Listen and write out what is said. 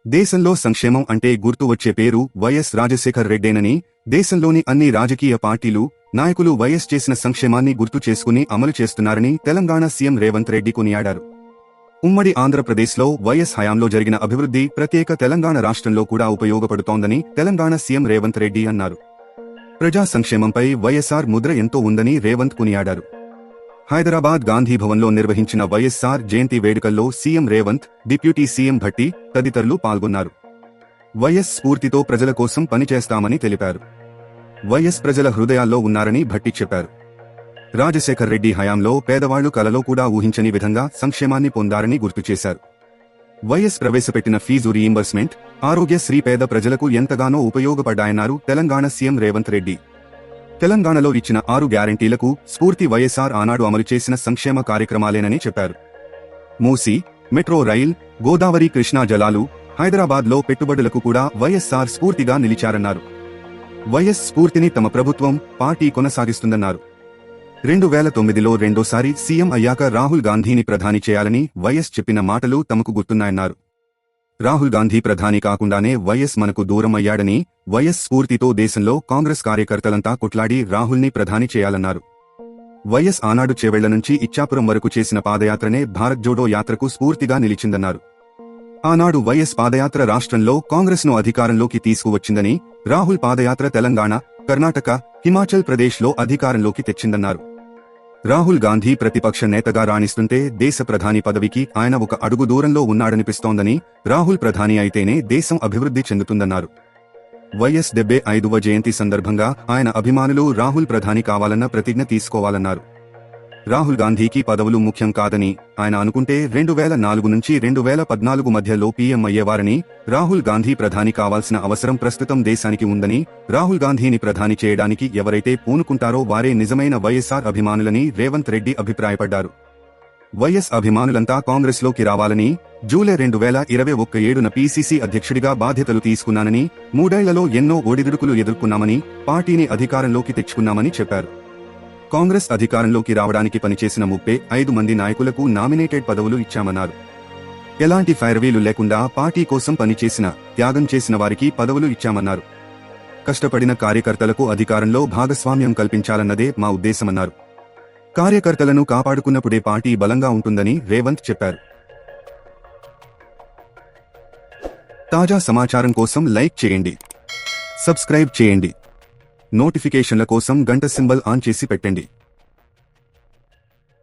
దేశంలో సంక్షేమం అంటే గుర్తు వచ్చే పేరు వైఎస్ రాజశేఖర్ రెడ్డేనని, దేశంలోని అన్ని రాజకీయ పార్టీలు, నాయకులు వైఎస్ చేసిన సంక్షేమాన్ని గుర్తు చేసుకుని అమలు చేస్తున్నారని తెలంగాణ సీఎం రేవంత్ రెడ్డి కొనియాడారు. ఉమ్మడి ఆంధ్రప్రదేశ్లో వైఎస్ హయాంలో జరిగిన అభివృద్ధి ప్రత్యేక తెలంగాణ రాష్ట్రంలో కూడా ఉపయోగపడుతోందని తెలంగాణ సీఎం రేవంత్ రెడ్డి అన్నారు. ప్రజా సంక్షేమంపై వైఎస్ఆర్ ముద్ర ఎంతో ఉందని రేవంత్ కొనియాడారు. హైదరాబాద్ గాంధీభవన్లో నిర్వహించిన వైఎస్ఆర్ జయంతి వేడుకల్లో CM Revanth, deputy CM Bhatti తదితరులు పాల్గొన్నారు. వైఎస్ స్ఫూర్తితో ప్రజల కోసం పనిచేస్తామని తెలిపారు. వైఎస్ ప్రజల హృదయాల్లో ఉన్నారని భట్టి చెప్పారు. రాజశేఖర్ రెడ్డి హయాంలో పేదవాళ్లు కలలో కూడా ఊహించని విధంగా సంక్షేమాన్ని పొందారని గుర్తు చేశారు. వైఎస్ ప్రవేశపెట్టిన ఫీజు రీయింబర్స్మెంట్, ఆరోగ్యశ్రీ పేద ప్రజలకు ఎంతగానో ఉపయోగపడ్డాయన్నారు తెలంగాణ సీఎం రేవంత్ రెడ్డి. తెలంగాణలో ఇచ్చిన 6 గ్యారంటీలకు స్ఫూర్తి వైఎస్ఆర్ ఆనాడు అమలు చేసిన సంక్షేమ కార్యక్రమాలేనని చెప్పారు. మూసీ, మెట్రో రైల్, గోదావరి కృష్ణా జలాలు, హైదరాబాద్లో పెట్టుబడులకు కూడా వైఎస్ఆర్ స్ఫూర్తిగా నిలిచారన్నారు. వైఎస్ స్ఫూర్తిని తమ ప్రభుత్వం, పార్టీ కొనసాగిస్తుందన్నారు. 2009లో రెండోసారి సీఎం అయ్యాక రాహుల్ గాంధీని ప్రధాని చేయాలని వైఎస్ చెప్పిన మాటలు తమకు గుర్తున్నాయన్నారు. రాహుల్ గాంధీ ప్రధాని కాకుండానే వైఎస్ మనకు దూరం అయ్యాడని, వైఎస్ స్ఫూర్తితో దేశంలో కాంగ్రెస్ కార్యకర్తలంతా కొట్లాడి రాహుల్ని ప్రధాని చేయాలన్నారు. వైఎస్ ఆనాడు చేవెళ్ల నుంచి ఇచ్చాపురం వరకు చేసిన పాదయాత్రనే భారత్ జోడో యాత్రకు స్ఫూర్తిగా నిలిచిందన్నారు. ఆనాడు వైఎస్ పాదయాత్ర రాష్ట్రంలో కాంగ్రెస్ను అధికారంలోకి తీసుకువచ్చిందని, రాహుల్ పాదయాత్ర తెలంగాణ, కర్ణాటక, హిమాచల్ ప్రదేశ్లో అధికారంలోకి తెచ్చిందన్నారు. రాహుల్ గాంధీ ప్రతిపక్ష నేతగా రాణిస్తుంటే దేశ ప్రధాని పదవికి ఆయన ఒక అడుగు దూరంలో ఉన్నాడనిపిస్తోందని, రాహుల్ ప్రధాని అయితేనే దేశం అభివృద్ధి చెందుతుందన్నారు. వైఎస్ 75వ జయంతి సందర్భంగా ఆయన అభిమానులు రాహుల్ ప్రధాని కావాలన్న ప్రతిజ్ఞ తీసుకోవాలన్నారు. రాహుల్ గాంధీకి పదవులు ముఖ్యం కాదని, ఆయన అనుకుంటే 2004 నుంచి 2014 మధ్యలో పీఎం అయ్యేవారని, రాహుల్ గాంధీ ప్రధాని కావాల్సిన అవసరం ప్రస్తుతం దేశానికి ఉందని, రాహుల్ గాంధీని ప్రధాని చేయడానికి ఎవరైతే పూనుకుంటారో వారే నిజమైన వైఎస్ఆర్ అభిమానులని రేవంత్ రెడ్డి అభిప్రాయపడ్డారు. వైఎస్ అభిమానులంతా కాంగ్రెస్లోకి రావాలని, జూలై 2021 పీసీసీ అధ్యక్షుడిగా బాధ్యతలు తీసుకున్నానని, 3 ఏళ్లలో ఎన్నో ఒడిదుడుకులు ఎదుర్కొన్నామని, పార్టీని అధికారంలోకి తెచ్చుకున్నామని చెప్పారు. కాంగ్రెస్ అధికారంలోకి రావడానికి పనిచేసిన 35 మంది నాయకులకు నామినేటెడ్ పదవులు ఇచ్చామన్నారు. ఎలాంటి ఫైర్వీలు లేకుండా పార్టీ కోసం పనిచేసిన, త్యాగం చేసిన వారికి పదవులు ఇచ్చామన్నారు. కష్టపడిన కార్యకర్తలకు అధికారంలో భాగస్వామ్యం కల్పించాలన్నదే మా ఉద్దేశమన్నారు. కార్యకర్తలను కాపాడుకున్నప్పుడే పార్టీ బలంగా ఉంటుందని రేవంత్ చెప్పారు. తాజా సమాచారం కోసం లైక్ చేయండి, సబ్స్క్రైబ్ చేయండి. నోటిఫికేషన్ల కోసం గంట సింబల్ ఆన్ చేసి పెట్టండి.